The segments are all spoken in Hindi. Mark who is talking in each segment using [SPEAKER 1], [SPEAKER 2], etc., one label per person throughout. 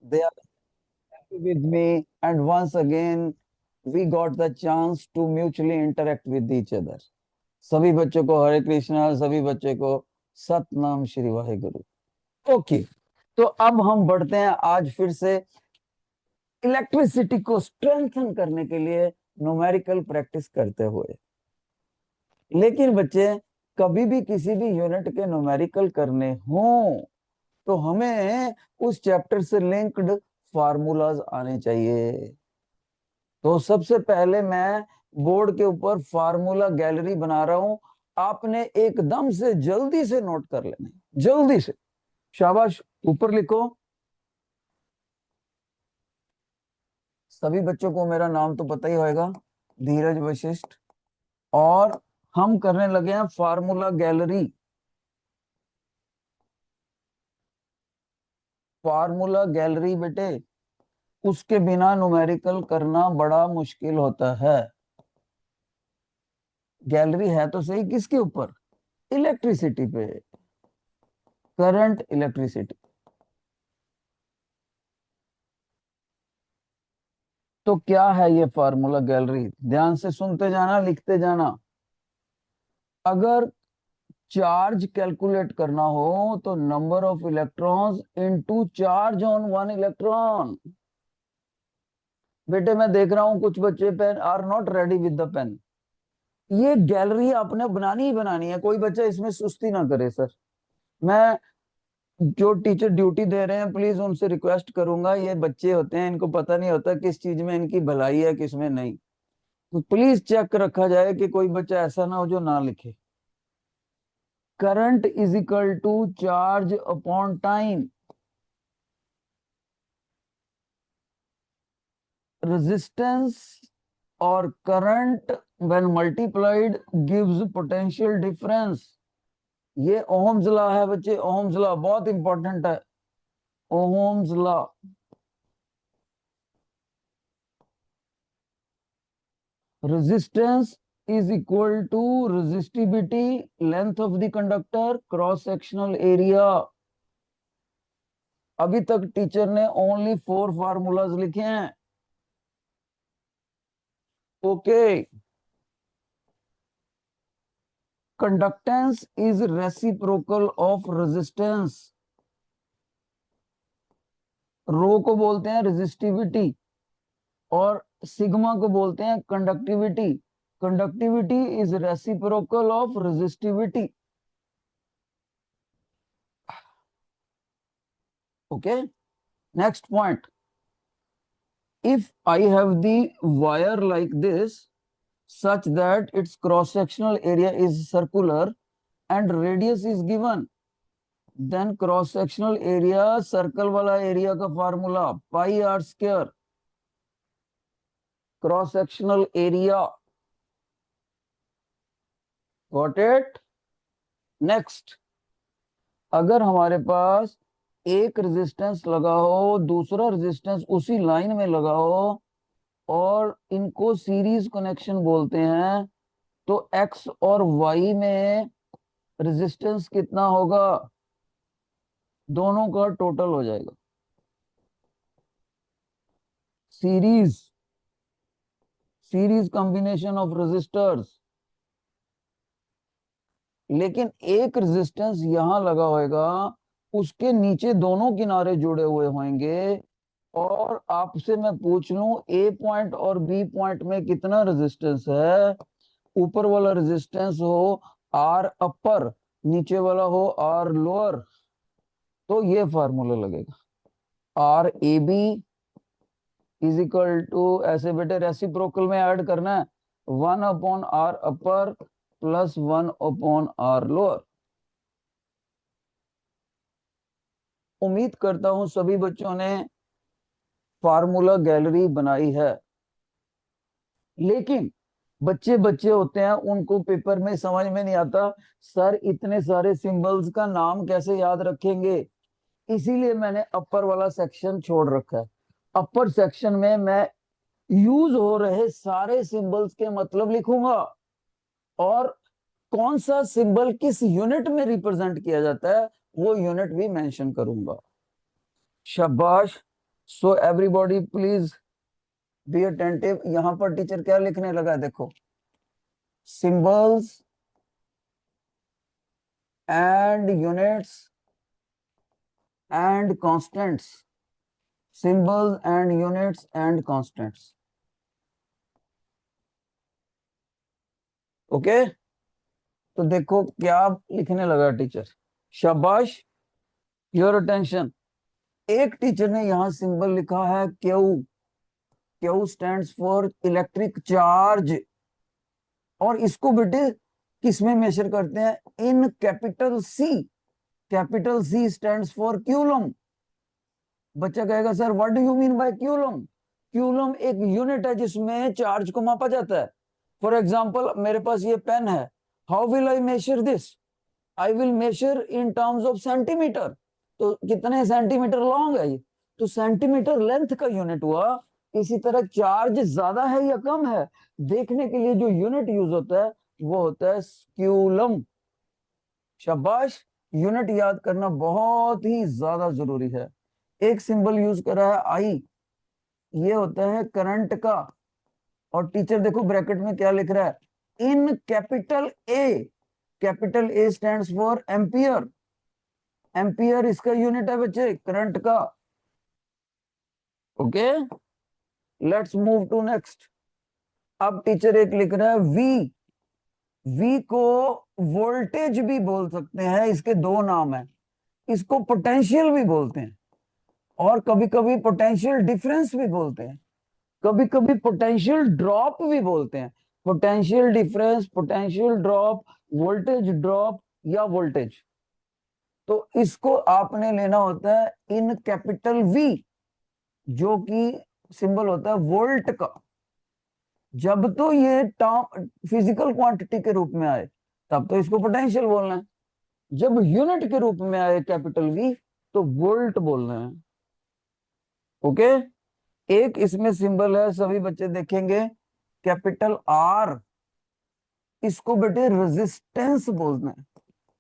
[SPEAKER 1] They are happy with me, and once again we got the chance to mutually interact with each other. सभी बच्चों को हरे कृष्णा, सभी बच्चों को सतनाम श्री वाहेगुरु। ओके, तो अब हम बढ़ते हैं आज फिर से इलेक्ट्रिसिटी को स्ट्रेंथन करने के लिए न्यूमेरिकल प्रैक्टिस करते हुए। लेकिन बच्चे, कभी भी किसी भी यूनिट के न्यूमेरिकल करने हों तो हमें उस चैप्टर से लिंक्ड फार्मूलाज आने चाहिए। तो सबसे पहले मैं बोर्ड के ऊपर फार्मूला गैलरी बना रहा हूं, आपने एकदम से जल्दी से नोट कर लेना, जल्दी से। शाबाश, ऊपर लिखो। सभी बच्चों को मेरा नाम तो पता ही होगा, धीरज वशिष्ठ। और हम करने लगे हैं फार्मूला गैलरी। फार्मूला गैलरी बेटे, उसके बिना न्यूमेरिकल करना बड़ा मुश्किल होता है। गैलरी है तो सही किसके ऊपर? इलेक्ट्रिसिटी पे, करंट इलेक्ट्रिसिटी। तो क्या है ये फार्मूला गैलरी? ध्यान से सुनते जाना, लिखते जाना। अगर चार्ज कैलकुलेट करना हो तो number of electrons into charge on one electron. बेटे मैं देख रहा हूं कुछ बच्चे pen are not ready with the pen. ये गैलरी आपने बनानी ही बनानी है, कोई बच्चा इसमें सुस्ती ना करे। सर, मैं जो टीचर ड्यूटी दे रहे हैं प्लीज उनसे रिक्वेस्ट करूंगा, ये बच्चे होते हैं, इनको पता नहीं होता किस चीज में इनकी भलाई है किस में नहीं। तो प्लीज चेक रखा जाए कि कोई बच्चा ऐसा ना हो जो ना लिखे। Current is equal to charge upon time. Resistance और current when multiplied gives potential difference. ये ओहम्स लॉ है बच्चे, ओहम्स लॉ बहुत इंपॉर्टेंट है। Ohm's law. Resistance is equal to resistivity, length of the conductor, cross sectional area। अभी तक टीचर ने ओनली 4 फार्मूलाज लिखे हैं। Okay. Conductance is reciprocal of resistance. Rho को बोलते हैं रेजिस्टिविटी और सिग्मा को बोलते हैं conductivity. Conductivity is reciprocal of resistivity. Okay, next point. If I have the wire like this such that its cross sectional area is circular and radius is given, then cross sectional area circle वाला एरिया का formula pi r square, cross sectional area. Got it? Next, अगर हमारे पास एक रेजिस्टेंस लगा हो, दूसरा रेजिस्टेंस उसी लाइन में लगा हो और इनको सीरीज कनेक्शन बोलते हैं, तो एक्स और वाई में रेजिस्टेंस कितना होगा? दोनों का टोटल हो जाएगा। Series, series combination of resistors. लेकिन एक रेजिस्टेंस यहां लगा होगा, उसके नीचे दोनों किनारे जुड़े हुए होंगे, और आपसे मैं पूछ लूं ए पॉइंट और बी पॉइंट में कितना रेजिस्टेंस है? ऊपर वाला रेजिस्टेंस हो आर अपर, नीचे वाला हो आर लोअर, तो ये फार्मूला लगेगा। R A B is equal to, ऐसे बेटे रेसिप्रोकल में ऐड करना है, 1 upon R upper plus 1 upon R lower. उम्मीद करता हूं सभी बच्चों ने फार्मूला गैलरी बनाई है। लेकिन बच्चे बच्चे होते हैं, उनको पेपर में समझ में नहीं आता, सर इतने सारे सिंबल्स का नाम कैसे याद रखेंगे। इसीलिए मैंने अपर वाला सेक्शन छोड़ रखा है। अपर सेक्शन में मैं यूज हो रहे सारे सिंबल्स के मतलब लिखूंगा, और कौन सा सिंबल किस यूनिट में रिप्रेजेंट किया जाता है वो यूनिट भी मेंशन करूंगा। शाबाश, so everybody please be attentive. यहां पर टीचर क्या लिखने लगा है, देखो, symbols and units and constants, symbols and units and constants. Okay, तो देखो क्या लिखने लगा टीचर। शाबाश, योर अटेंशन। एक टीचर ने यहां सिंबल लिखा है Q. Q stands for electric charge. और इसको बेटे किस में मेजर करते हैं, in capital C. Capital C stands for coulomb. बच्चा कहेगा sir what do you mean by coulomb. Coulomb एक यूनिट है जिसमें चार्ज को मापा जाता है। फॉर एग्जाम्पल मेरे पास ये पेन है, how will I measure this, I will measure in terms of centimetre. तो कितने सेंटीमीटर लॉन्ग है ये, तो सेंटीमीटर लेंथ का यूनिट हुआ। इसी तरह चार्ज ज्यादा है या कम है देखने के लिए जो यूनिट यूज होता है वो होता है क्यूलम। शाबाश, यूनिट याद करना बहुत ही ज्यादा जरूरी है। एक सिंबल यूज करा है आई, ये होता है करंट का। और टीचर देखो ब्रैकेट में क्या लिख रहा है, in capital A. Capital A stands for ampere. Ampere इसका यूनिट है बच्चे करंट का। Okay, let's move to next. अब टीचर एक लिख रहा है वी। वी को वोल्टेज भी बोल सकते हैं, इसके दो नाम है। इसको पोटेंशियल भी बोलते हैं और कभी कभी पोटेंशियल डिफरेंस भी बोलते हैं, कभी कभी पोटेंशियल ड्रॉप भी बोलते हैं। Potential difference, potential drop, voltage drop या वोल्टेज। तो इसको आपने लेना होता है इन कैपिटल वी, जो कि सिंबल होता है वोल्ट का। जब तो ये टर्म फिजिकल क्वांटिटी के रूप में आए तब तो इसको पोटेंशियल बोलना है, जब यूनिट के रूप में आए कैपिटल वी तो वोल्ट बोलना है। ओके, एक इसमें सिंबल है, सभी बच्चे देखेंगे, कैपिटल आर। इसको बेटे रेजिस्टेंस बोलते हैं।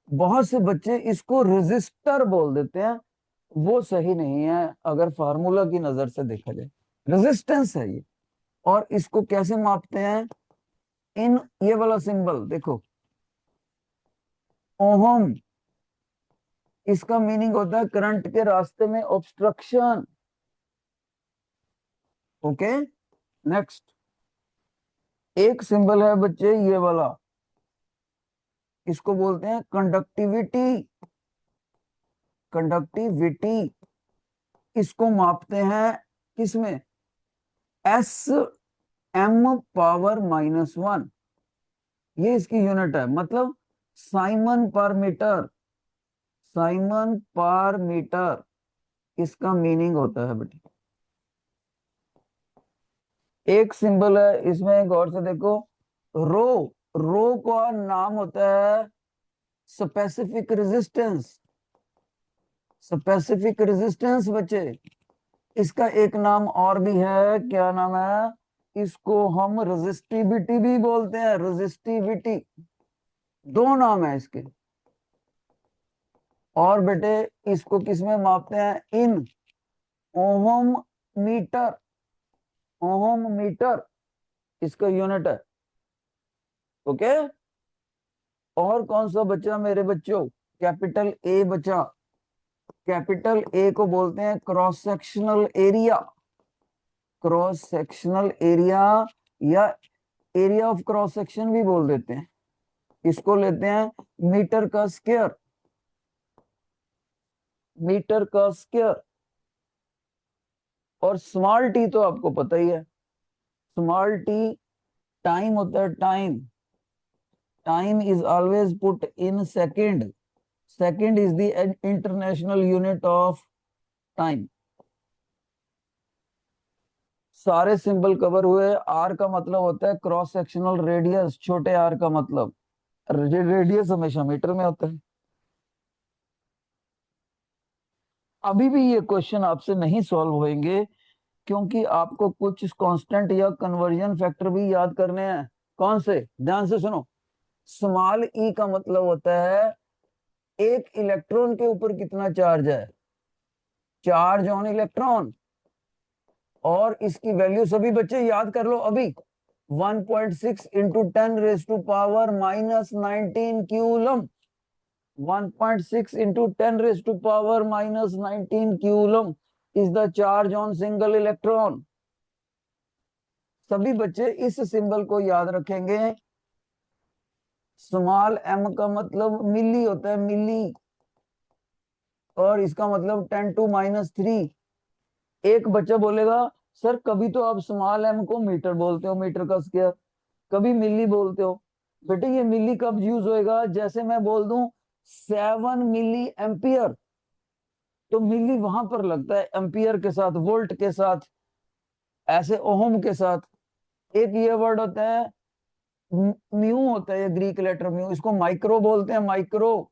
[SPEAKER 1] बहुत से बच्चे इसको रेजिस्टर बोल देते हैं, वो सही नहीं है अगर फार्मूला की नजर से देखा जाए। रेजिस्टेंस है ये। और इसको कैसे मापते हैं, इन ये वाला सिंबल देखो, ओहम। इसका मीनिंग होता है करंट के रास्ते में ऑब्स्ट्रक्शन। ओके, नेक्स्ट एक सिंबल है बच्चे ये वाला, इसको बोलते हैं कंडक्टिविटी। कंडक्टिविटी इसको मापते हैं किसमें, एस एम पावर -1। ये इसकी यूनिट है, मतलब साइमन पर मीटर। साइमन पर मीटर इसका मीनिंग होता है बेटे। एक सिंबल है इसमें, गौर से देखो, रो। रो का नाम होता है स्पेसिफिक रेजिस्टेंस। स्पेसिफिक रेजिस्टेंस बच्चे, इसका एक नाम और भी है, क्या नाम है, इसको हम रेजिस्टिविटी भी बोलते हैं। रेजिस्टिविटी, दो नाम है इसके। और बेटे इसको किस में मापते हैं, इन ओहम मीटर। ओहम मीटर इसका यूनिट है। ओके, और कौन सा बचा मेरे बच्चों, कैपिटल ए बचा। कैपिटल ए को बोलते हैं cross sectional area. Cross sectional area या एरिया ऑफ क्रॉस सेक्शन भी बोल देते हैं। इसको लेते हैं मीटर का स्क्वायर। मीटर का स्क्वायर। और स्मॉल टी तो आपको पता ही है, स्मॉल टी टाइम होता है। Time, time is always put in second. Second is the international unit of time. सारे सिंबल कवर हुए। आर का मतलब होता है क्रॉस सेक्शनल रेडियस, छोटे आर का मतलब, रेडियस हमेशा मीटर में होता है। अभी भी ये क्वेश्चन आपसे नहीं सॉल्व होंगे क्योंकि आपको कुछ कांस्टेंट या कन्वर्जन फैक्टर भी याद करने हैं। कौन से, ध्यान से सुनो। स्मॉल ई का मतलब होता है एक इलेक्ट्रॉन के ऊपर कितना चार्ज है, चार्ज ऑन इलेक्ट्रॉन। और इसकी वैल्यू सभी बच्चे याद कर लो अभी, 1.6 into 10⁻⁻⁻19 coulomb. 1.6 into 10⁻⁻19 coulomb is the charge on single electron। सभी बच्चे इस सिंबल को याद रखेंगे। स्मॉल m का मतलब मिली होता है, मिली, और इसका मतलब 10⁻³ एक बच्चा बोलेगा सर कभी तो आप स्मॉल m को मीटर बोलते हो, मीटर का स्क्वायर, कभी मिली बोलते हो। बेटे ये मिली कब यूज होएगा, जैसे मैं बोल दूं 7 मिली एम्पियर, तो मिली वहां पर लगता है एम्पियर के साथ, वोल्ट के साथ, ऐसे ओहम के साथ। एक ये वर्ड होता है म्यू, होता है ये ग्रीक लेटर म्यू, इसको माइक्रो बोलते हैं, माइक्रो।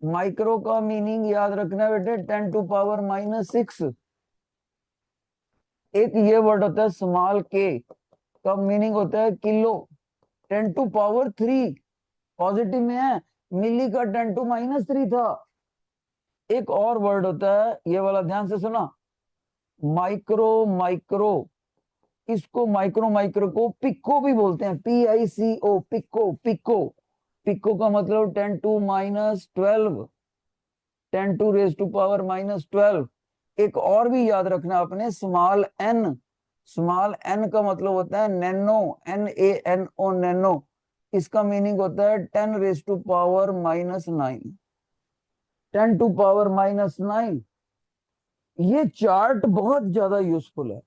[SPEAKER 1] माइक्रो का मीनिंग याद रखना बेटे 10⁻⁻6। एक ये वर्ड होता है स्मॉल के, का मीनिंग होता है किलो, 10⁻³ पॉजिटिव में है, मिली का 10⁻³ था। एक और वर्ड होता है, ये वाला ध्यान से सुना, माइक्रो, माइक्रो, इसको माइक्रो, माइक्रो को पिको भी बोलते हैं, PICO, पिको, पिको। पिको का मतलब 10⁻12, 10⁻⁻12। एक और भी याद रखना आपने, स्मॉल n, स्मॉल n का मतलब होता है नैनो, NaNO, नैनो। इसका मीनिंग होता है 10⁻⁻9, 10⁻⁹। ये चार्ट बहुत ज्यादा यूजफुल है।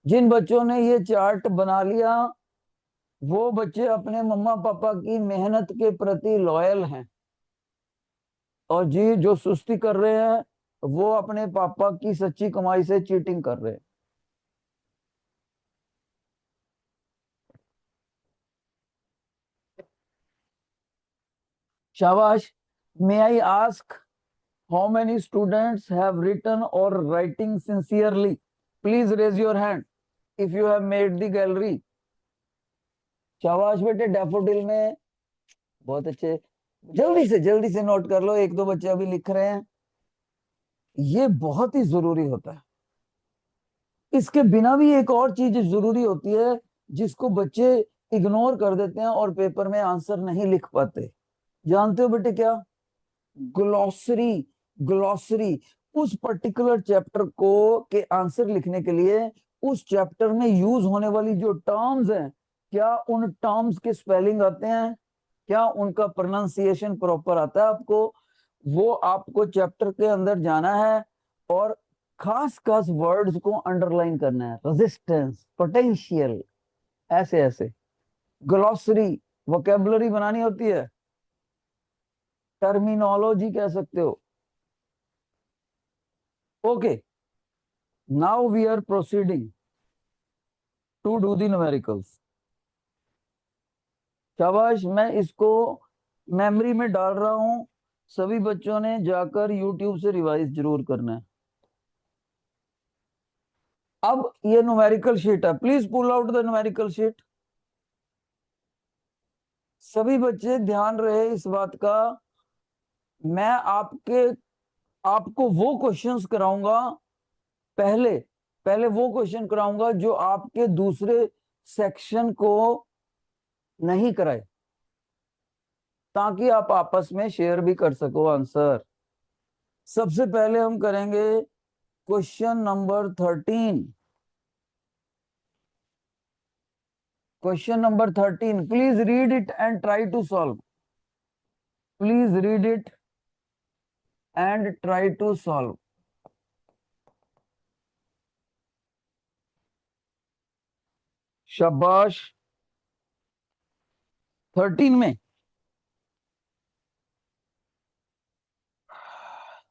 [SPEAKER 1] जिन बच्चों ने ये चार्ट बना लिया वो बच्चे अपने मम्मा पापा की मेहनत के प्रति लॉयल हैं, और जी जो सुस्ती कर रहे हैं वो अपने पापा की सच्ची कमाई से चीटिंग कर रहे हैं। शाबाश। May I ask how many students have written और writing sincerely? Please raise your hand if you have made the gallery. शाबाश बेटे, डैफोडिल में बहुत अच्छे। जल्दी से नोट कर लो, एक दो बच्चे अभी लिख रहे हैं। ये बहुत ही जरूरी होता है। इसके बिना भी एक और चीज जरूरी होती है जिसको बच्चे इग्नोर कर देते हैं और पेपर में आंसर नहीं लिख पाते। जानते हो बेटे क्या? ग्लॉसरी। ग्लॉसरी, उस पर्टिकुलर चैप्टर को के आंसर लिखने के लिए उस चैप्टर में यूज होने वाली जो टर्म्स हैं, क्या उन टर्म्स के स्पेलिंग आते हैं, क्या उनका प्रोनाउंसिएशन प्रॉपर आता है आपको? वो आपको चैप्टर के अंदर जाना है और खास खास वर्ड्स को अंडरलाइन करना है, रेजिस्टेंस, पोटेंशियल, ऐसे ऐसे। ग्लॉसरी, वोकेबलरी बनानी होती है, टर्मिनोलॉजी कह सकते हो। Okay, now we are proceeding to do the numericals. शाबाश, मैं इसको मेमोरी में डाल रहा हूं, सभी बच्चों ने जाकर यूट्यूब से रिवाइज जरूर करना है। अब ये न्यूमेरिकल शीट है, please pull out the numerical sheet. सभी बच्चे ध्यान रहे इस बात का, मैं आपको वो क्वेश्चंस कराऊंगा, पहले पहले वो क्वेश्चन कराऊंगा जो आपके दूसरे सेक्शन को नहीं कराए, ताकि आप आपस में शेयर भी कर सको आंसर। सबसे पहले हम करेंगे question number 13। Question number 13, please read it and try to solve. Please read it and try to solve. शाबाश। 13 में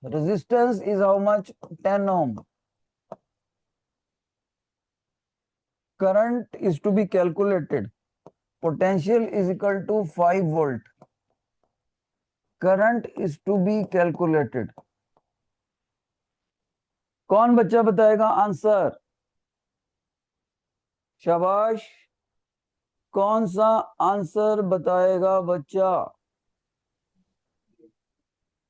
[SPEAKER 1] resistance is how much? 10 ohm. Current is to be calculated. Potential is equal to 5 volt. Current is to be calculated. कौन बच्चा बताएगा आंसर? शाबाश। कौन सा आंसर बताएगा बच्चा?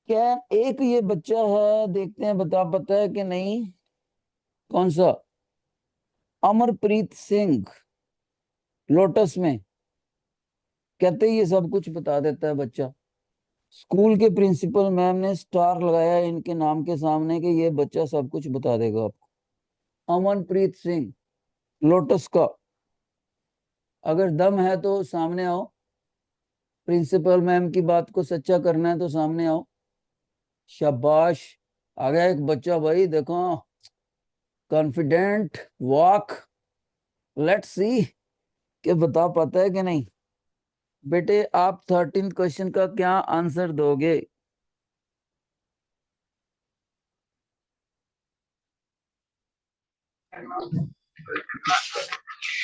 [SPEAKER 1] क्या एक ये बच्चा है, देखते हैं बता पता है कि नहीं, कौन सा, अमरप्रीत सिंह, लोटस में, कहते ही ये सब कुछ बता देता है बच्चा। स्कूल के प्रिंसिपल मैम ने स्टार लगाया इनके नाम के सामने कि ये बच्चा सब कुछ बता देगा आपको। अमनप्रीत सिंह, लोटस का। अगर दम है तो सामने आओ, प्रिंसिपल मैम की बात को सच्चा करना है तो सामने आओ। शाबाश, आ गया एक बच्चा भाई, देखो, कॉन्फिडेंट वॉक। लेट्स सी कि बता पाता है कि नहीं। बेटे आप 13th क्वेश्चन का क्या आंसर दोगे?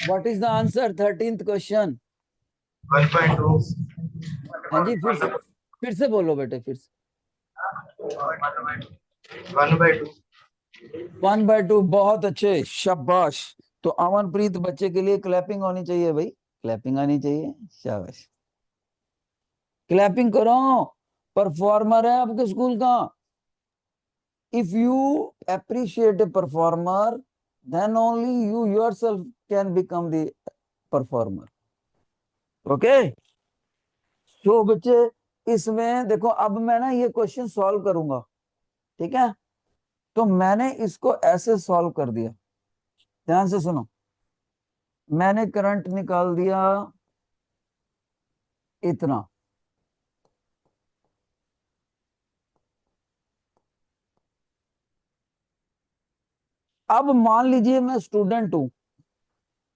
[SPEAKER 1] What is the answer 13th question?
[SPEAKER 2] 1.2।
[SPEAKER 1] हाँ जी, फिर से बोलो बेटे, फिर से।
[SPEAKER 2] 1/2।
[SPEAKER 1] 1/2, बहुत अच्छे, शाबाश। तो अमनप्रीत बच्चे के लिए क्लैपिंग होनी चाहिए भाई, क्लैपिंग आनी चाहिए, शाबाश, क्लैपिंग करो। परफॉर्मर है आपके स्कूल का। If you appreciate a performer, then only you yourself can become the performer. Okay, तो बच्चे इसमें देखो, अब मैं ना ये क्वेश्चन सॉल्व करूंगा, ठीक है? तो मैंने इसको ऐसे सॉल्व कर दिया, ध्यान से सुनो। मैंने करंट निकाल दिया इतना। अब मान लीजिए मैं स्टूडेंट हूं,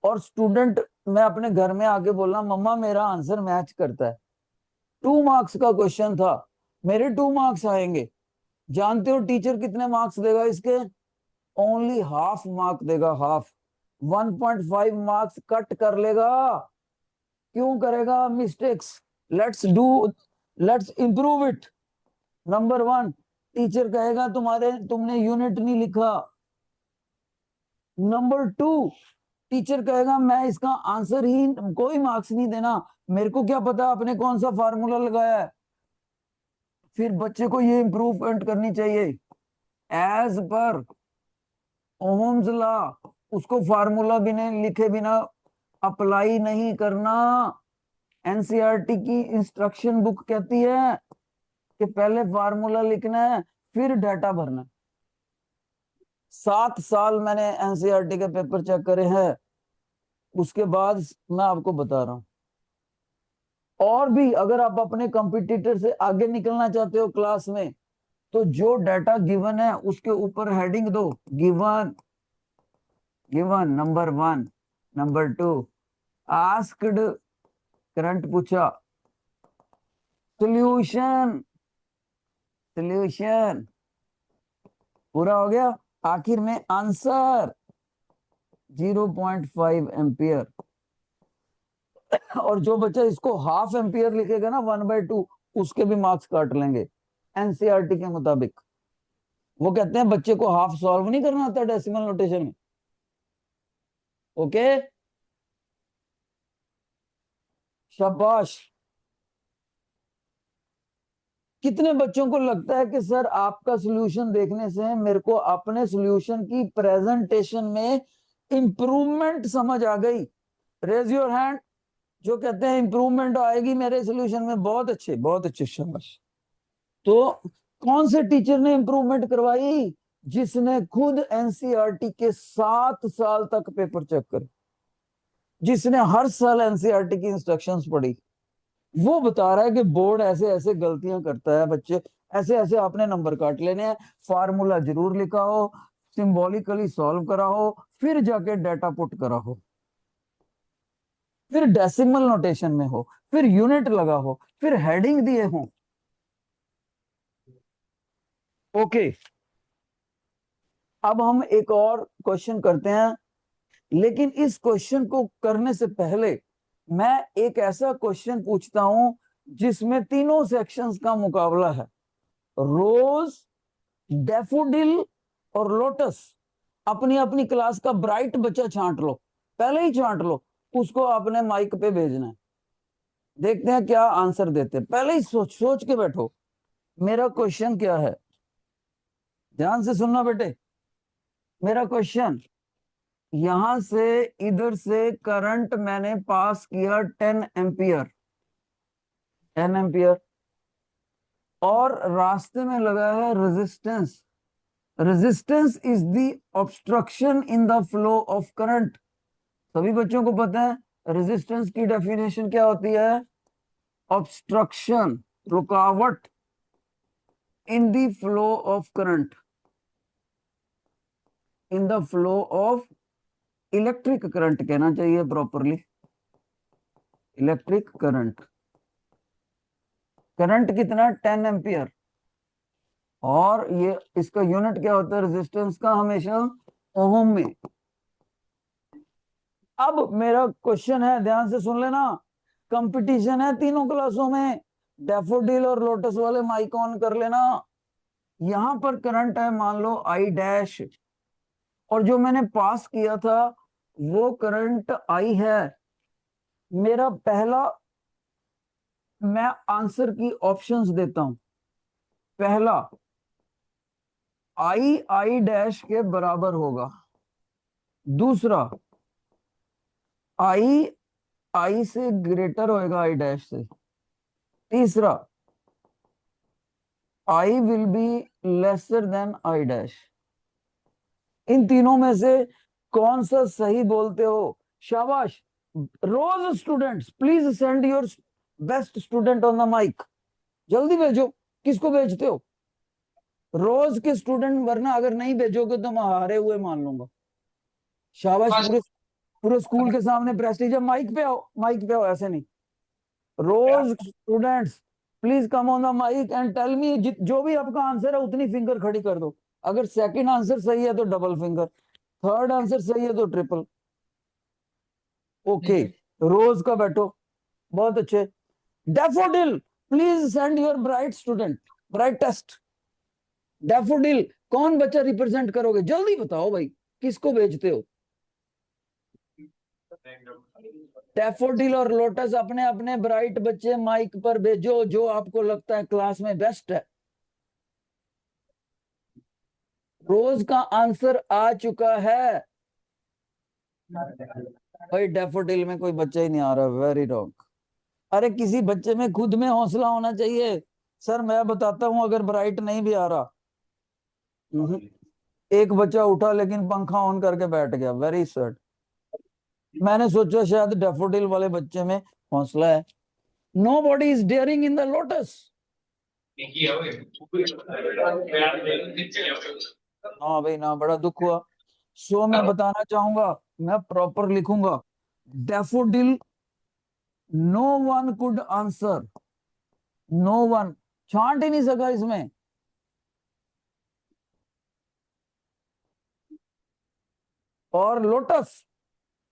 [SPEAKER 1] और स्टूडेंट, मैं अपने घर में आके बोला मम्मा मेरा आंसर मैच करता है। 2 मार्क्स का क्वेश्चन था, मेरे 2 मार्क्स आएंगे। जानते हो टीचर कितने मार्क्स देगा इसके? ओनली हाफ मार्क देगा, हाफ। 1.5 मार्क्स कट कर लेगा। क्यों करेगा? Mistakes. Let's do, let's improve it. Number 1, teacher कहेगा तुम्हारे तुमने यूनिट नहीं लिखा। नंबर 2, टीचर कहेगा मैं इसका आंसर ही, कोई मार्क्स नहीं देना, मेरे को क्या पता आपने कौन सा फार्मूला लगाया है। फिर बच्चे को ये इंप्रूवमेंट करनी चाहिए, एज पर ओम्स लॉ, उसको फार्मूला बिना लिखे बिना अप्लाई नहीं करना। एनसीईआरटी की इंस्ट्रक्शन बुक कहती है कि पहले फार्मूला लिखना है, फिर डाटा भरना है। 7 साल मैंने एनसीईआरटी के पेपर चेक करे हैं, उसके बाद मैं आपको बता रहा हूं। और भी अगर आप अपने कंपटीटर से आगे निकलना चाहते हो क्लास में, तो जो डाटा गिवन है उसके ऊपर हेडिंग दो, given, given number 1, number 2 asked, current पूछा, सोल्यूशन, सोल्यूशन, पूरा हो गया, आखिर में आंसर 0.5 एम्पियर। और जो बच्चा इसको हाफ एम्पियर लिखेगा ना, 1/2, उसके भी मार्क्स काट लेंगे एनसीईआरटी के मुताबिक। वो कहते हैं बच्चे को हाफ सॉल्व नहीं करना आता डेसिमल नोटेशन में। ओके, शाबाश। कितने बच्चों को लगता है कि सर आपका सॉल्यूशन देखने से मेरे को अपने सॉल्यूशन की प्रेजेंटेशन में इंप्रूवमेंट समझ आ गई? रेज योर हैंड, जो कहते हैं इंप्रूवमेंट आएगी मेरे सॉल्यूशन में। बहुत अच्छे, बहुत अच्छे, शाबाश। तो कौन से टीचर ने इंप्रूवमेंट करवाई? जिसने खुद एनसीईआरटी के 7 साल तक पेपर चेक करे, जिसने हर साल एनसीईआरटी की इंस्ट्रक्शंस पढ़ी। वो बता रहा है कि बोर्ड ऐसे ऐसे गलतियां करता है, बच्चे ऐसे ऐसे आपने नंबर काट लेने हैं, फार्मूला जरूर लिखा हो, सिंबॉलिकली सॉल्व करा हो, फिर जाके डाटा पुट करा हो, फिर डेसिमल नोटेशन में हो, फिर यूनिट लगा हो, फिर हेडिंग दिए हो। ओके, अब हम एक और क्वेश्चन करते हैं, लेकिन इस क्वेश्चन को करने से पहले मैं एक ऐसा क्वेश्चन पूछता हूं जिसमें तीनों सेक्शंस का मुकाबला है। रोज, डैफोडिल और लोटस। अपनी अपनी क्लास का ब्राइट बच्चा छांट लो, पहले ही छांट लो, उसको अपने माइक पे भेजना है। देखते हैं क्या आंसर देते हैं, पहले ही सोच सोच के बैठो। मेरा क्वेश्चन क्या है, ध्यान से सुनना बेटे। मेरा क्वेश्चन, यहां से इधर से करंट मैंने पास किया 10 एम्पियर, 10 एम्पियर, और रास्ते में लगा है resistance. Resistance is the obstruction in the flow of current. सभी बच्चों को पता है रेजिस्टेंस की डेफिनेशन क्या होती है? ऑब्स्ट्रक्शन, रुकावट in the flow of current, in the flow of electric current कहना चाहिए प्रॉपरली, इलेक्ट्रिक करंट। करंट कितना? 10 एम्पियर। और ये इसका यूनिट क्या होता है रेजिस्टेंस का? हमेशा ओम में। अब मेरा क्वेश्चन है, ध्यान से सुन लेना, कंपटीशन है तीनों क्लासों में, डैफोडिल और लोटस वाले माइक ऑन कर लेना। यहां पर करंट है मान लो आई डैश, और जो मैंने पास किया था वो करंट आई है। मेरा पहला, मैं आंसर की ऑप्शंस देता हूं। पहला, आई आई डैश के बराबर होगा। दूसरा, आई आई से ग्रेटर होएगा आई डैश से। तीसरा, I will be lesser than I dash. इन तीनों में से कौन सा सही बोलते हो? शाबाश। Rose students please send your best student on the mic, जल्दी भेजो। किसको भेजते हो? रोज के स्टूडेंट, वरना अगर नहीं भेजोगे तो मैं हारे हुए मान लूंगा। शाबाश, पूरे पूरे स्कूल के सामने प्रेस्टीज। माइक पे आओ, माइक पे आओ, ऐसे नहीं। Rose students please come on the mic and tell me, जो भी आपका आंसर है उतनी फिंगर खड़ी कर दो। अगर सेकंड आंसर सही है तो डबल फिंगर, थर्ड आंसर सही है तो ट्रिपल। ओके, रोज का बैठो, बहुत अच्छे। Daffodil please send your bright student, brightest. Daffodil कौन बच्चा रिप्रेजेंट करोगे? जल्दी बताओ भाई, किसको भेजते हो? डैफोडिल और लोटस अपने अपने ब्राइट बच्चे माइक पर भेजो, जो आपको लगता है क्लास में बेस्ट है। रोज का आंसर आ चुका है भाई, डैफोडिल में कोई बच्चा ही नहीं आ रहा, वेरी रॉन्ग। अरे किसी बच्चे में खुद में हौसला होना चाहिए। सर मैं बताता हूं अगर ब्राइट नहीं भी आ रहा। एक बच्चा उठा लेकिन पंखा ऑन करके बैठ गया, वेरी सैड। मैंने सोचा शायद डैफोडिल वाले बच्चे में हौसला है। Nobody is daring in the lotus. हाँ भाई ना, बड़ा दुख हुआ। सो मैं बताना चाहूंगा, मैं प्रॉपर लिखूंगा, daffodil no one could answer, no one, छांट ही नहीं सका इसमें। और लोटस,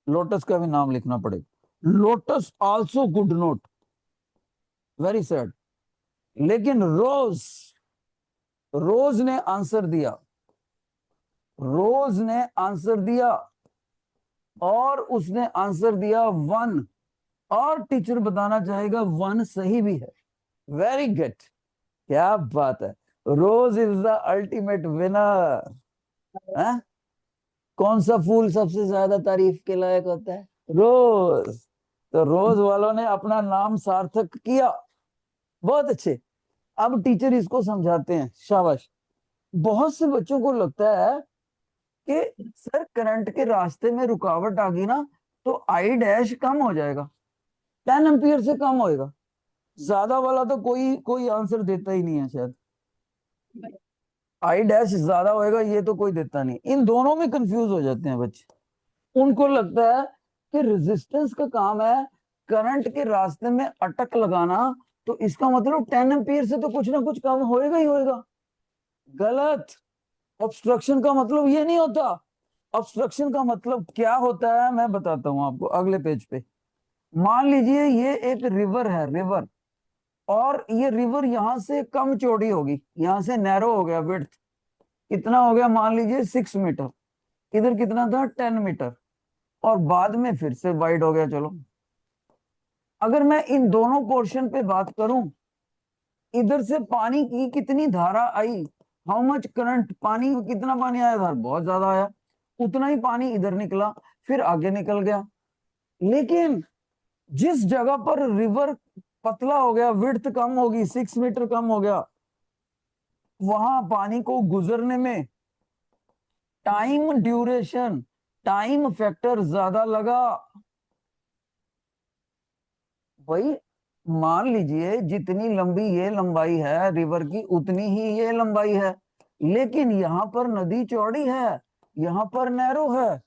[SPEAKER 1] लोटस का भी नाम लिखना पड़ेगा, lotus also good note, very sad. लेकिन रोज, रोज ने आंसर दिया, रोज ने आंसर दिया, और उसने आंसर दिया वन। और टीचर बताना चाहेगा वन सही भी है, वेरी गुड, क्या बात है। रोज इज द अल्टीमेट विनर। कौन सा फूल सबसे ज्यादा तारीफ के लायक होता है? रोज। तो रोज वालों ने अपना नाम सार्थक किया, बहुत अच्छे। अब टीचर इसको समझाते हैं, शाबाश। बहुत से बच्चों को लगता है कि सर करंट के रास्ते में रुकावट आ गई ना तो आई डैश कम हो जाएगा, 10 एम्पियर से कम होएगा। ज्यादा वाला तो कोई कोई आंसर देता ही नहीं है शायद, आई डैश ज्यादा होएगा ये तो कोई देता नहीं। इन दोनों में कंफ्यूज हो जाते हैं बच्चे। उनको लगता है कि रेजिस्टेंस का काम है करंट के रास्ते में अटक लगाना, तो इसका मतलब 10 एम्पियर से तो कुछ ना कुछ काम होएगा ही होएगा। गलत। ऑब्स्ट्रक्शन का मतलब ये नहीं होता। ऑब्स्ट्रक्शन का मतलब क्या होता है मैं बताता हूं आपको अगले पेज पे। मान लीजिए ये एक रिवर है, रिवर, और ये रिवर यहां से कम चौड़ी होगी, यहां से नैरो हो गया, विड्थ कितना हो गया? मान लीजिए 6 मीटर। इधर कितना था? 10 मीटर। और बाद में फिर से वाइड हो गया। चलो, अगर मैं इन दोनों पोर्शन पे बात करूं, इधर से पानी की कितनी धारा आई, हाउ मच करंट, पानी कितना पानी आया था, बहुत ज्यादा आया, उतना ही पानी इधर निकला, फिर आगे निकल गया। लेकिन जिस जगह पर रिवर पतला हो गया, विड्थ कम होगी, 6 मीटर कम हो गया, वहां पानी को गुजरने में टाइम ड्यूरेशन, टाइम फैक्टर ज्यादा लगा। भाई मान लीजिए जितनी लंबी ये लंबाई है रिवर की, उतनी ही ये लंबाई है, लेकिन यहाँ पर नदी चौड़ी है, यहाँ पर नैरो है,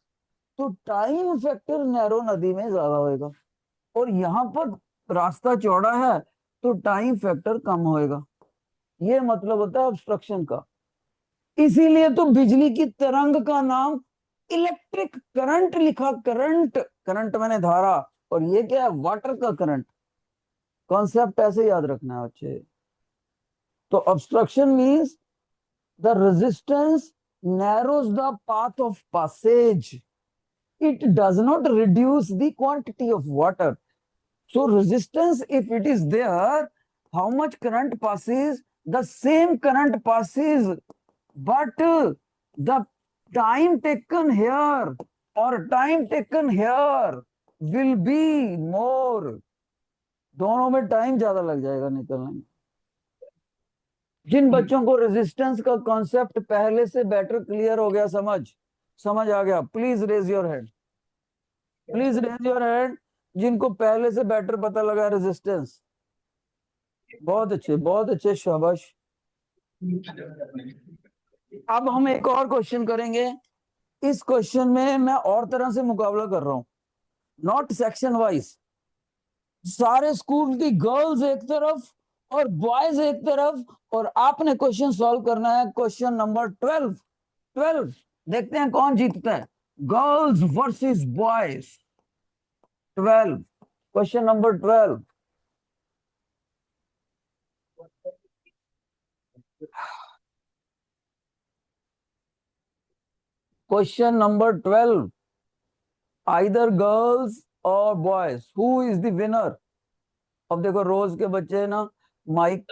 [SPEAKER 1] तो टाइम फैक्टर नैरो नदी में ज्यादा होएगा, और यहाँ पर रास्ता चौड़ा है तो टाइम फैक्टर कम होएगा। ये मतलब होता है ऑब्स्ट्रक्शन का। इसीलिए तो बिजली की तरंग का नाम इलेक्ट्रिक करंट लिखा, करंट, करंट मैंने धारा, और ये क्या है, वाटर का करंट। कॉन्सेप्ट ऐसे याद रखना है बच्चे। तो obstruction means the resistance narrows the path of passage, it does not reduce the quantity of water. So resistance, if it is there, how much current passes, the same current passes, but the time taken here or time taken here will be more, दोनों में टाइम ज्यादा लग जाएगा निकलने में। जिन बच्चों को रेजिस्टेंस का कॉन्सेप्ट पहले से बेटर क्लियर हो गया, समझ आ गया, please raise your hand, please raise your hand, जिनको पहले से बेटर पता लगा रेजिस्टेंस। बहुत अच्छे, शाबाश। अब हम एक और क्वेश्चन करेंगे। इस क्वेश्चन में मैं और तरह से मुकाबला कर रहा हूं, नॉट सेक्शन वाइज। सारे स्कूल की गर्ल्स एक तरफ और बॉयज एक तरफ, और आपने क्वेश्चन सॉल्व करना है, क्वेश्चन नंबर 12। देखते हैं कौन जीतता है, girls versus boys. 12, question number 12। Question number 12, either girls और boys, who is the winner. अब देखो रोज के बच्चे ना माइक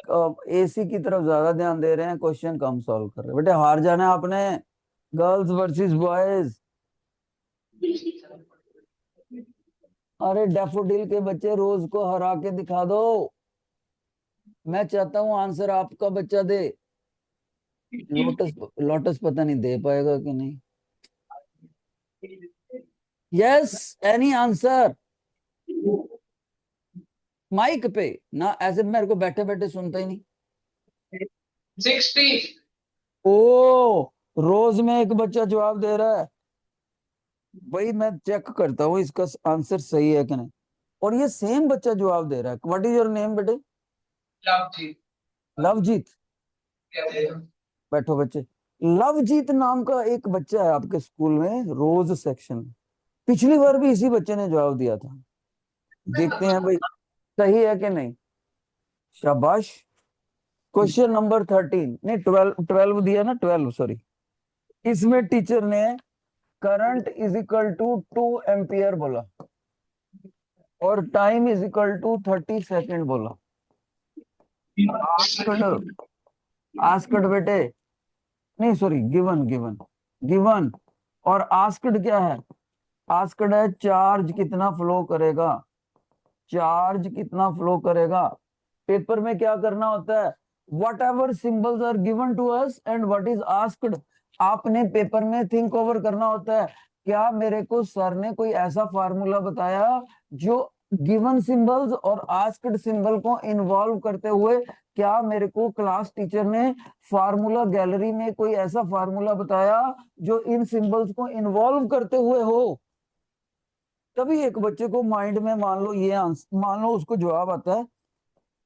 [SPEAKER 1] एसी की तरफ ज्यादा ध्यान दे रहे हैं, क्वेश्चन कम सॉल्व कर रहे हैं। बेटे हार जाना है आपने, गर्ल्स वर्सेस बॉयज। अरे डैफोडिल के बच्चे रोज को हरा के दिखा दो, मैं चाहता हूं आंसर आपका बच्चा दे। लोटस, लोटस पता नहीं दे पाएगा कि नहीं। यस, एनी आंसर माइक पे ना, ऐसे मेरे को बैठे बैठे सुनता ही नहीं।
[SPEAKER 2] 60।
[SPEAKER 1] ओ, रोज में एक बच्चा जवाब दे रहा है, भाई मैं चेक करता हूँ इसका आंसर सही है कि नहीं। और ये सेम बच्चा जवाब दे रहा है। व्हाट इज योर नेम बेटे।
[SPEAKER 2] लवजीत।
[SPEAKER 1] लवजीत, बैठो बच्चे। लवजीत नाम का एक बच्चा है आपके स्कूल में, रोज सेक्शन में। पिछली बार भी इसी बच्चे ने जवाब दिया था, देखते हैं भाई सही है कि नहीं। शाबाश। क्वेश्चन नंबर 13, नहीं 12 दिया ना, 12 सॉरी। इसमें टीचर ने current is equal to 2 ampere बोला, और time is equal to 30 second बोला। आस्क्ड, आस्क्ड बेटे, नहीं सॉरी, गिवन गिवन गिवन। और आस्क्ड क्या है, आस्क्ड है चार्ज कितना फ्लो करेगा, चार्ज कितना फ्लो करेगा। पेपर में क्या करना होता है, whatever symbols are given to us and what is asked, आपने पेपर में थिंक ओवर करना होता है। क्या मेरे को सर ने कोई ऐसा फार्मूला बताया जो गिवन सिंबल्स और आस्क्ड सिंबल को इन्वॉल्व करते हुए, क्या मेरे को क्लास टीचर ने फार्मूला गैलरी में कोई ऐसा फार्मूला बताया जो इन सिंबल्स को इन्वॉल्व करते हुए हो। तभी एक बच्चे को माइंड में मान लो ये आंसर, मान लो उसको जवाब आता है,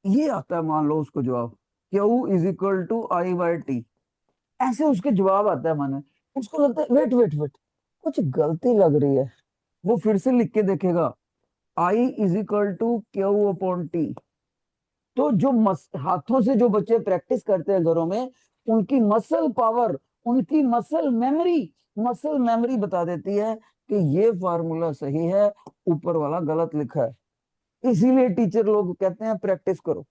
[SPEAKER 1] ये आता है, मान लो उसको जवाब Q is equal to I by T, ऐसे उसके जवाब आता है। माने उसको लगता है वेट वेट वेट, कुछ गलती लग रही है, वो फिर से लिख के देखेगा I is equal to Q upon T. तो जो हाथों से जो बच्चे प्रैक्टिस करते हैं घरों में, उनकी मसल पावर, उनकी मसल मेमोरी बता देती है कि ये फार्मूला सही है, ऊपर वाला गलत लिखा है। इसीलिए टीचर लोग कहते हैं प्रैक्टिस करो।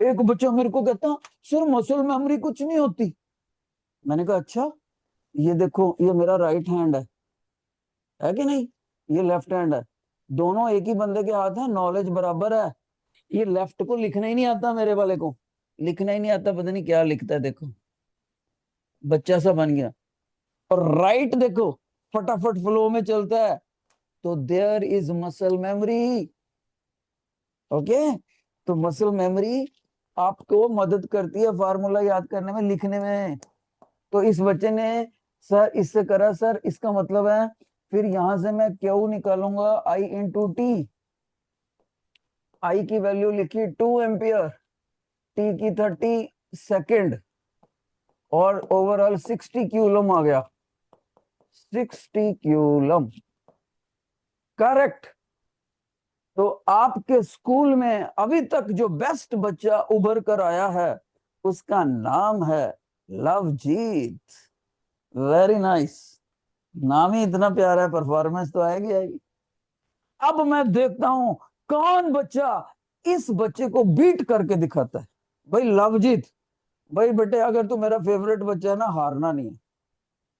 [SPEAKER 1] एक बच्चा मेरे को कहता सर मसल मेमोरी कुछ नहीं होती। मैंने कहा अच्छा, ये देखो ये मेरा राइट हैंड है कि नहीं, ये लेफ्ट हैंड है, दोनों एक ही बंदे के हाथ है, नॉलेज बराबर है। ये लेफ्ट को लिखना ही नहीं आता, मेरे वाले को लिखना ही नहीं आता, पता नहीं क्या लिखता है, देखो बच्चा सा बन गया। और राइट देखो फटाफट फ्लो में चलता है, तो there is muscle memory. Okay, तो मसल मेमोरी आपको मदद करती है फार्मूला याद करने में, लिखने में। तो इस बच्चे ने सर इससे करा सर, इसका मतलब है फिर यहां से मैं क्यू निकालूंगा आई इंटू टी। आई की वैल्यू लिखी 2 एम्पियर, टी की 30 सेकेंड, और ओवरऑल 60 क्यूलम आ गया, 60 क्यूलम। करेक्ट। तो आपके स्कूल में अभी तक जो बेस्ट बच्चा उभर कर आया है उसका नाम है लवजीत। वेरी नाइस, नाम ही इतना प्यारा है, परफॉर्मेंस तो आएगी आएगी। अब मैं देखता हूं कौन बच्चा इस बच्चे को बीट करके दिखाता है। भाई लवजीत, भाई बेटे अगर तू मेरा फेवरेट बच्चा है ना, हारना नहीं है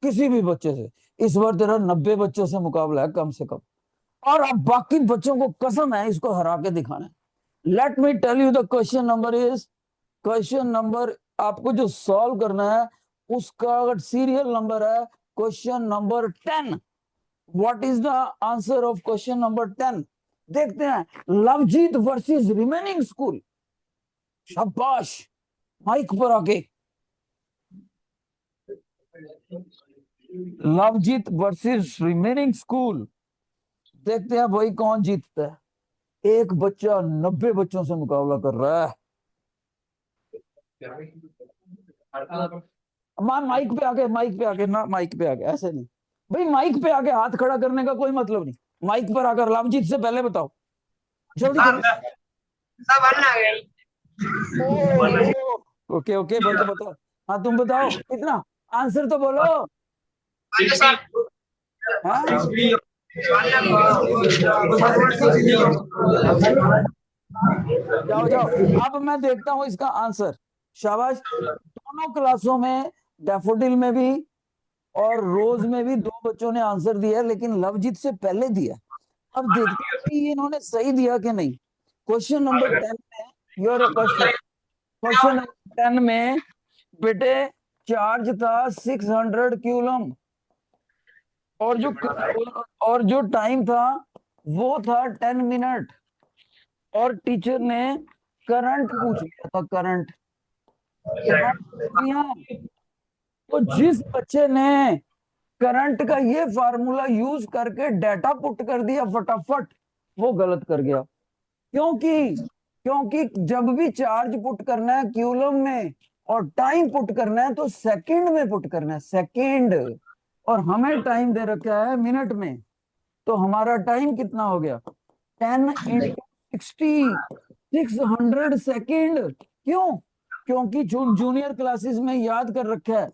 [SPEAKER 1] किसी भी बच्चे से। इस बार तेरा 90 बच्चों से मुकाबला है कम से कम, और अब बाकी बच्चों को कसम है इसको हरा के दिखाना है। Let me tell you the question number is, question number आपको जो सॉल्व करना है उसका सीरियल नंबर है question number 10। What is the answer of question number 10? देखते हैं, लवजीत वर्सेस रिमेनिंग स्कूल। शाबाश, माइक पर आके। लवजीत वर्सेस रिमेनिंग स्कूल, देखते हैं भाई कौन जीतता है। एक बच्चा 90 बच्चों से मुकाबला कर रहा है। माइक पे आके, माइक पे आके ना, माइक पे आके ऐसे नहीं भाई, माइक पे आके हाथ खड़ा करने का कोई मतलब नहीं। माइक पर आकर लवजीत से पहले बताओ, जल्दी करो।
[SPEAKER 2] सब वन आ गई।
[SPEAKER 1] ओके ओके, बता बताओ। हाँ तुम बताओ कितना, आंसर तो बोलो। हाँ जाओ जाओ, अब मैं देखता हूँ इसका आंसर। शाबाश, दोनों क्लासों में, डैफोडिल में भी और रोज में भी दो बच्चों ने आंसर दिया, लेकिन लवजीत से पहले दिया। अब देखते हैं कि इन्होंने सही दिया कि नहीं। क्वेश्चन नंबर 10 में, योर क्वेश्चन, क्वेश्चन नंबर 10 में बेटे चार्ज था 600 क्यूलम, और जो टाइम था वो था 10 मिनट, और टीचर ने करंट पूछ लिया था, करंट कितना दिया। तो जिस बच्चे ने करंट का ये फार्मूला यूज करके डाटा पुट कर दिया फटाफट, वो गलत कर गया। क्योंकि क्योंकि जब भी चार्ज पुट करना है क्यूलम में और टाइम पुट करना है तो सेकंड में पुट करना है, सेकंड, और हमें टाइम दे रखा है मिनट में। तो हमारा टाइम कितना हो गया, 10 × 60, 600 सेकेंड। क्यों? क्योंकि जूनियर क्लासेस में याद कर रखा है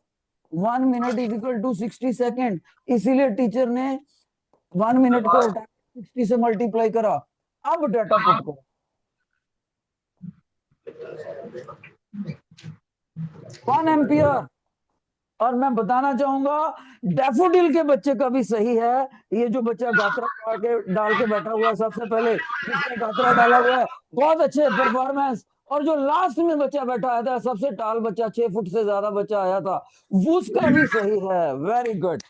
[SPEAKER 1] 1 minute is equal to 60 second, इसीलिए टीचर ने 1 मिनट को 60 से मल्टीप्लाई करा। अब डाटा पुट करो, 1 एम्पियर। और मैं बताना चाहूंगा डैफोडिल के बच्चे का भी सही है। ये जो बच्चा गात्रा डाल के बैठा हुआ है सबसे पहले, जिसने गात्रा डाला हुआ है, बहुत अच्छे परफॉर्मेंस। और जो लास्ट में बच्चा बैठा आया था, सबसे टाल बच्चा, 6 फुट से ज्यादा बच्चा आया था, उसका भी सही है। Very good.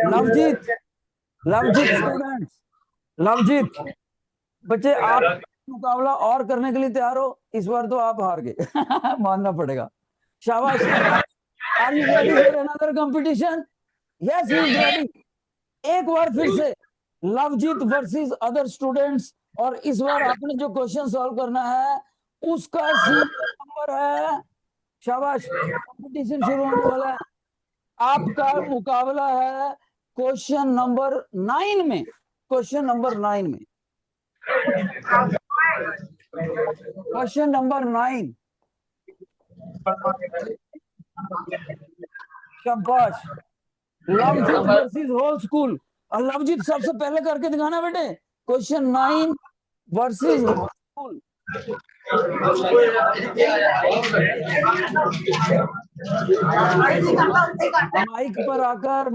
[SPEAKER 1] Lovejeet, Lovejeet students, Lovejeet बच्चे, आप मुकाबला और करने के लिए तैयार हो? इस बार तो आप हार गए मानना पड़ेगा। शाबाश। Are you ready for another competition? Yes he is ready. एक बार फिर से लवजीत वर्सेस अदर स्टूडेंट्स, और इस बार आपने जो क्वेश्चन सॉल्व करना है उसका सीरियल नंबर है, शाबाश, कंपटीशन शुरू होने वाला है। आपका मुकाबला है क्वेश्चन नंबर 9 में, क्वेश्चन नंबर 9 में, क्वेश्चन नंबर 9। शाबाश, लवजीत वर्सेस होल स्कूल। और लवजीत सबसे पहले करके दिखाना बेटे। Question 9 versus whole school. Mike पर आकर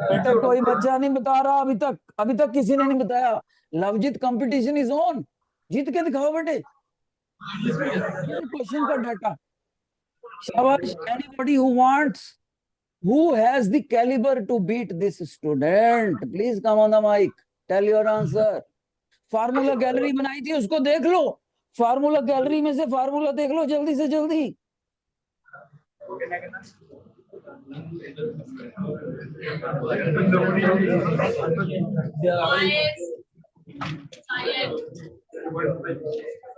[SPEAKER 1] बेटा कोई बच्चा नहीं बता रहा अभी तक किसी ने नहीं बताया। Lovejeet competition is on. जीत के दिखाओ बेटे क्वेश्चन का डाटा। शाबाश। Anybody who wants, who has the caliber to beat this student, please come on the mic, tell your answer। Formula gallery बनाई थी उसको देख लो। फार्मूला गैलरी में से फार्मूला देख लो जल्दी से जल्दी।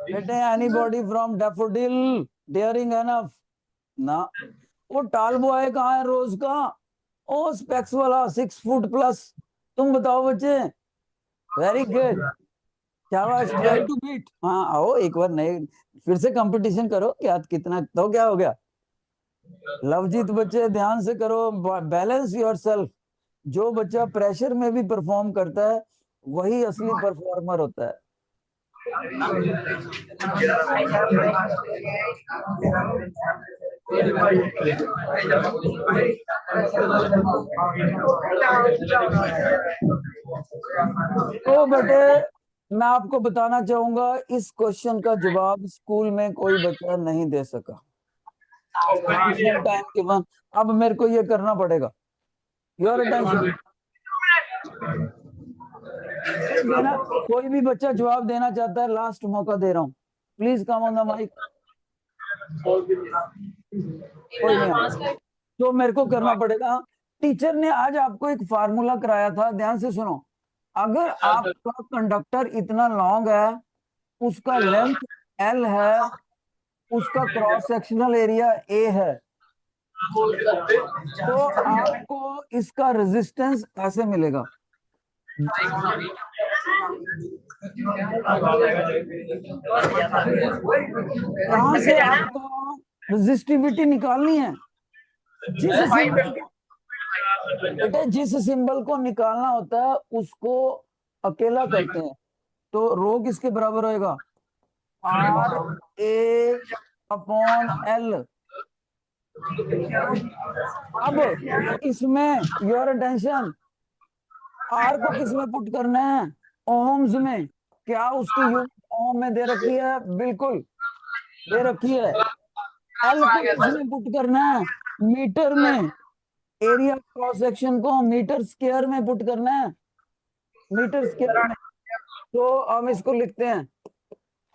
[SPEAKER 1] बेटे anybody from daffodil daring enough ना। वो टाल बॉय कहाँ है रोज का? ओ स्पेक्स वाला 6 फुट प्लस। तुम बताओ बच्चे। Very good. शाबाश। Try to beat. हाँ आओ एक बार नए फिर से कंपटीशन करो। क्या कितना तो क्या हो गया? लवजीत बच्चे ध्यान से करो। Balance yourself. जो बच्चा प्रेशर में भी परफॉर्म करता है वही असली परफॉर्मर होता है। तो बेटे मैं आपको बताना चाहूंगा इस क्वेश्चन का जवाब स्कूल में कोई बच्चा नहीं दे सका। Time given. अब मेरे को ये करना पड़ेगा। Your attention. देना कोई भी बच्चा जवाब देना चाहता है लास्ट मौका दे रहा हूँ। Please come on the mike. कोई नहीं तो मेरे को करना पड़ेगा। टीचर ने आज आपको एक फार्मूला कराया था ध्यान से सुनो। अगर आपका कंडक्टर इतना लॉन्ग है उसका लेंथ L है उसका क्रॉस सेक्शनल एरिया A है तो आपको इसका रेजिस्टेंस ऐसे मिलेगा। कहां से आपको रेजिस्टिविटी निकालनी है? जिस सिंबल को निकालना होता है उसको अकेला करते हैं। तो रो किसके बराबर होएगा? RA/L। अब इसमें योर अटेंशन। आर को किस में पुट करना है? ओम्स में। क्या उसकी यूनिट ओम में दे रखी है? बिल्कुल दे रखी है। एल को किस में पुट करना है? मीटर में। एरिया क्रॉस सेक्शन को मीटर स्क्वायर में पुट करना है। मीटर स्क्वायर में। तो हम इसको लिखते हैं।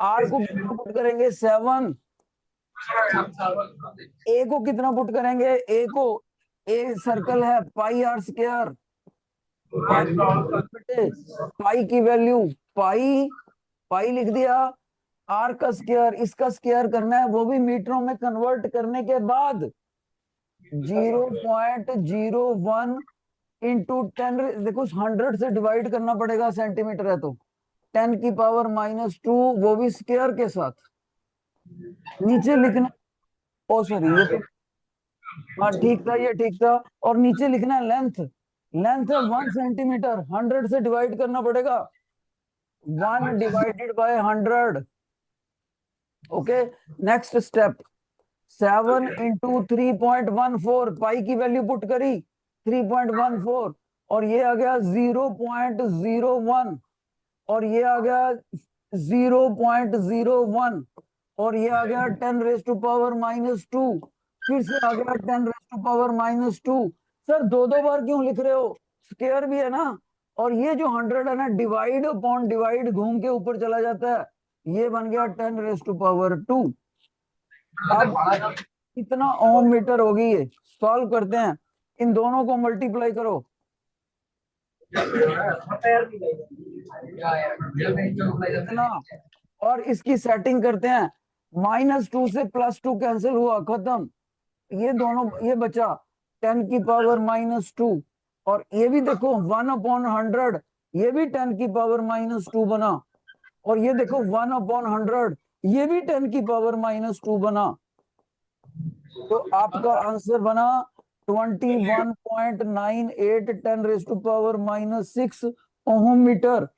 [SPEAKER 1] आर को कितना पुट करेंगे? 7। ए को कितना पुट करेंगे? ए को ए सर्कल है πr²। पाई की वैल्यू पाई लिख दिया। आर का स्क्वायर इसका स्क्वायर करना है वो भी मीटरों में कन्वर्ट करने के बाद 0.01 इंटू 10। देखो 100 से डिवाइड करना पड़ेगा सेंटीमीटर है तो 10⁻⁻2 वो भी स्क्वायर के साथ। नीचे लिखना ओ सॉरी ये तो हाँ ठीक था ये ठीक था। और नीचे लिखना है लेंथ है 1 सेंटीमीटर। 100 से डिवाइड करना पड़ेगा 1 divided by 100। Okay next step 7 into 3.14 पाई की वैल्यू पुट करी 3.14 और ये आ गया 0.01 और ये आ गया 0.01 और ये आ गया 10⁻⁻2 फिर से आ गया 10⁻⁻2। सर दो बार क्यों लिख रहे हो? स्क्वायर भी है ना और ये जो 100 है ना डिवाइड अपॉन डिवाइड घूम के ऊपर चला जाता है। ये बन गया 10⁻2। अब कितना ओम मीटर होगी ये? सॉल्व करते हैं। इन दोनों को मल्टीप्लाई करो। इतना, और इसकी सेटिंग करते हैं, -2 से +2 कैंसिल हुआ, खत्म। ये दोनों, ये बचा 10⁻², और ये भी देखो 1/100, ये भी 10⁻², बना। और ये देखो 1/100, ये भी 10⁻², बना। तो आपका आंसर बना 21.98 10⁻⁻6 ओहम मीटर।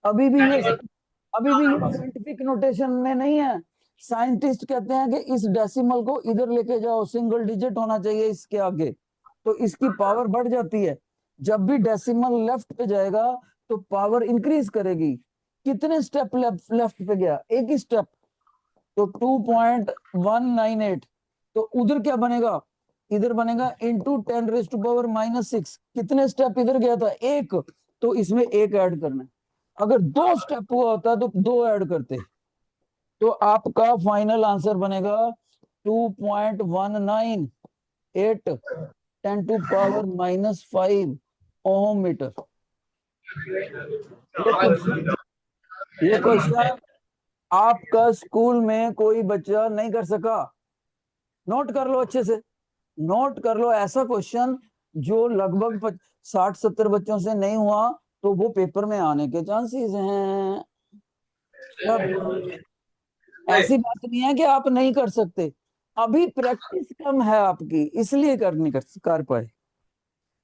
[SPEAKER 1] अभी भी ये साइंटिफिक नोटेशन में नहीं है। साइंटिस्ट कहते हैं कि इस डेसिमल को इधर लेके जाओ, सिंगल डिजिट होना चाहिए इसके आगे, तो इसकी पावर बढ़ जाती है। जब भी डेसिमल लेफ्ट पे जाएगा तो पावर इंक्रीज करेगी। कितने स्टेप लेफ्ट पे गया? एक ही स्टेप, तो 2.198। तो उधर क्या बनेगा? इधर बनेगा इंटू 10⁻⁻6। कितने स्टेप इधर गया था? एक, तो इसमें एक ऐड करना है। अगर 2 स्टेप हुआ होता तो 2 ऐड करते। तो आपका फाइनल आंसर बनेगा 2.198 10⁻⁻5 ओम मीटर। ये क्वेश्चन आपका स्कूल में कोई बच्चा नहीं कर सका। नोट कर लो अच्छे से, नोट कर लो। ऐसा क्वेश्चन जो लगभग 60-70 बच्चों से नहीं हुआ, तो वो पेपर में आने के चांसेस हैं। सब ऐसी बात नहीं है कि आप नहीं कर सकते, अभी प्रैक्टिस कम है आपकी, इसलिए नहीं कर पाए।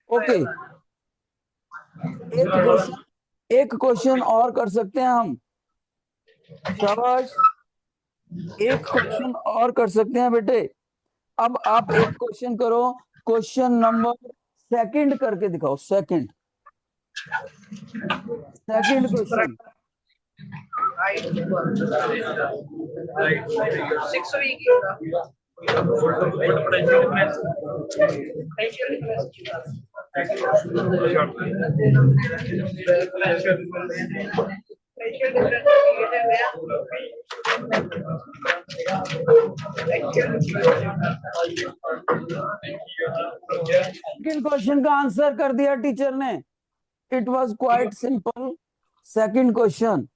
[SPEAKER 1] ओके, एक क्वेश्चन और कर सकते हैं हम। शाबाश, एक क्वेश्चन और कर सकते हैं बेटे। अब आप एक क्वेश्चन करो, क्वेश्चन नंबर सेकंड करके दिखाओ। Second question.
[SPEAKER 2] 6 week
[SPEAKER 1] second question का आंसर कर दिया टीचर ने। It was quite simple. Second question,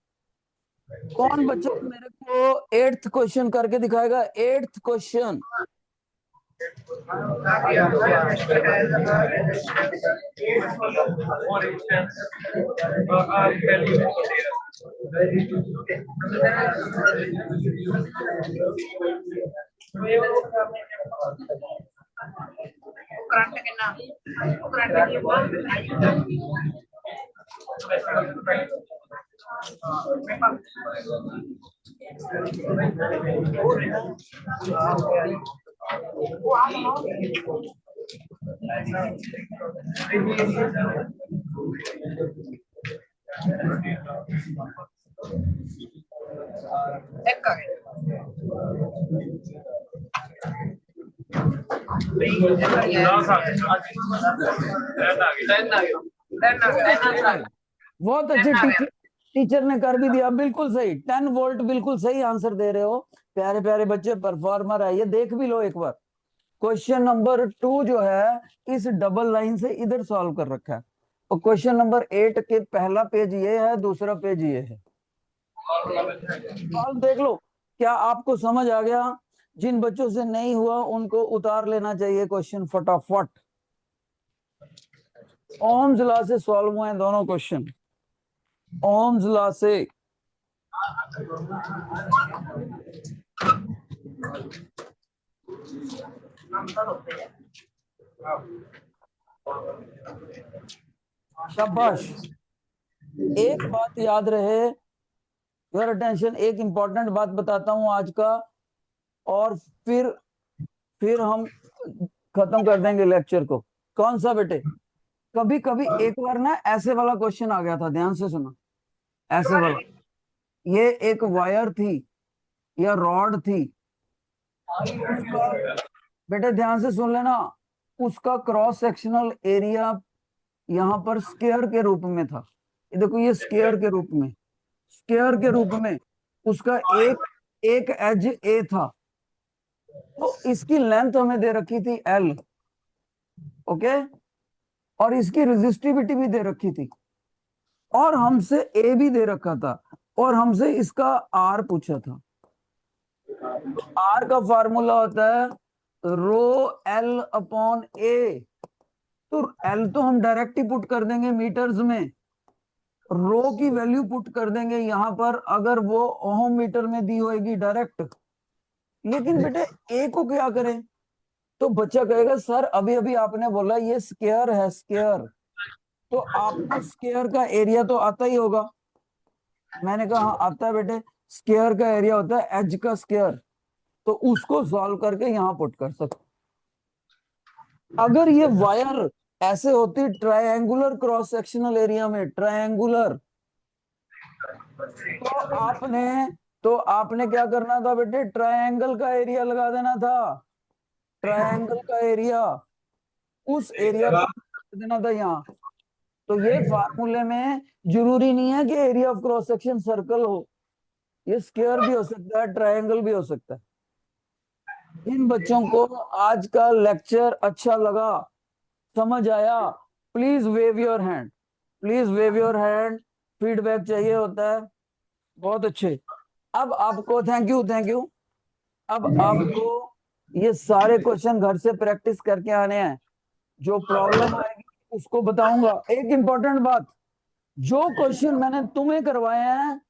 [SPEAKER 1] कौन बच्चा मेरे को 8th क्वेश्चन करके दिखाएगा? 8th question.
[SPEAKER 2] करंट कितना करंट की बहुत एक का
[SPEAKER 1] बहुत अच्छे टीचर ने कर भी दिया, बिल्कुल सही। 10 वोल्ट, बिल्कुल सही आंसर दे रहे हो। प्यारे प्यारे बच्चे, परफॉर्मर है। ये देख भी लो एक बार। क्वेश्चन नंबर 2 जो है, इस डबल लाइन से इधर सॉल्व कर रखा है। और क्वेश्चन नंबर 8 के पहला पेज ये है, दूसरा पेज ये है। सॉल्व देख लो, क्या आपको समझ आ गया? जिन बच्चों से नहीं हुआ उनको उतार लेना चाहिए क्वेश्चन फटाफट। ओम्स लॉ से सॉल्व हुए हैं दोनों क्वेश्चन, ओम्स लॉ से। शाबाश। एक बात याद रहे, योर अटेंशन, एक इंपॉर्टेंट बात बताता हूं आज का, और फिर हम खत्म कर देंगे लेक्चर को। कौन सा बेटे? कभी कभी एक बार ना ऐसे वाला क्वेश्चन आ गया था, ध्यान से सुना। ऐसे वाला, ये एक वायर थी या रॉड थी, उसका, बेटे ध्यान से सुन लेना, उसका क्रॉस सेक्शनल एरिया यहाँ पर स्क्वायर के रूप में था। ये देखो, ये स्क्वायर के रूप में, स्क्वायर के रूप में उसका एक एक एज ए था। तो इसकी लेंथ हमें दे रखी थी एल। ओके, और इसकी रेजिस्टिविटी भी दे रखी थी, और हमसे ए भी दे रखा था, और हमसे इसका आर पूछा था। आर का फार्मूला होता है रो एल अपॉन ए। तो एल तो हम डायरेक्ट ही पुट कर देंगे मीटर्स में, रो की वैल्यू पुट कर देंगे यहां पर, अगर वो ओम मीटर में दी होगी डायरेक्ट। लेकिन बेटे ए को क्या करें? तो बच्चा कहेगा सर अभी अभी आपने बोला ये स्क्वायर है, स्क्वायर, तो आपको स्क्वायर का एरिया तो आता ही होगा। मैंने कहा हाँ आता है बेटे, स्क्वायर का एरिया होता है एज का स्क्वायर, तो उसको सॉल्व करके यहां पुट कर सकते। अगर ये वायर ऐसे होती ट्रायंगुलर क्रॉस सेक्शनल एरिया में, ट्रायंगुलर, तो आपने क्या करना था बेटे? ट्रायंगल का एरिया लगा देना था, ट्रायंगल का एरिया, उस एरिया को कर देना था यहाँ। तो ये फार्मूले में जरूरी नहीं है कि area of cross section circle हो, ये स्क्वायर भी हो सकता है, ट्रायंगल भी हो सकता है। इन बच्चों को आज का लेक्चर अच्छा लगा, समझ आया? Please wave your hand, please wave your hand, feedback चाहिए होता है। बहुत अच्छे। अब आपको थैंक यू, थैंक यू। अब आपको ये सारे क्वेश्चन घर से प्रैक्टिस करके आने हैं। जो प्रॉब्लम आएगी उसको बताऊंगा। एक इंपॉर्टेंट बात, जो क्वेश्चन मैंने तुम्हें करवाए हैं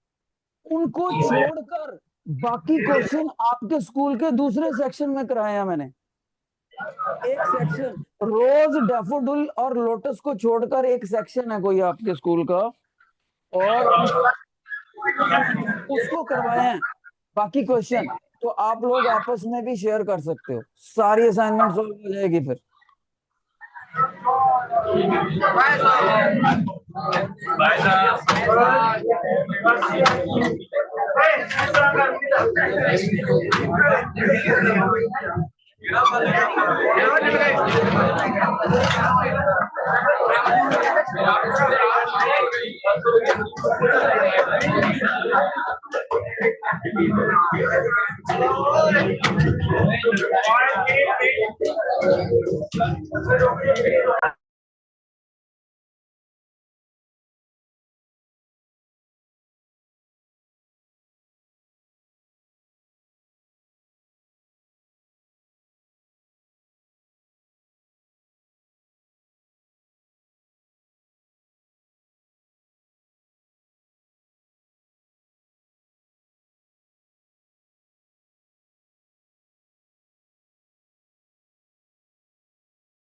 [SPEAKER 1] उनको छोड़कर बाकी क्वेश्चन आपके स्कूल के दूसरे सेक्शन में कराए हैं मैंने। एक सेक्शन रोज, डैफोडिल और लोटस को छोड़कर एक सेक्शन है कोई आपके स्कूल का, और उसको करवाए हैं बाकी क्वेश्चन। तो आप लोग आपस में भी शेयर कर सकते हो, सारी असाइनमेंट सॉल्व हो जाएगी फिर।
[SPEAKER 2] Bye sir.
[SPEAKER 3] Bye
[SPEAKER 2] Thank you.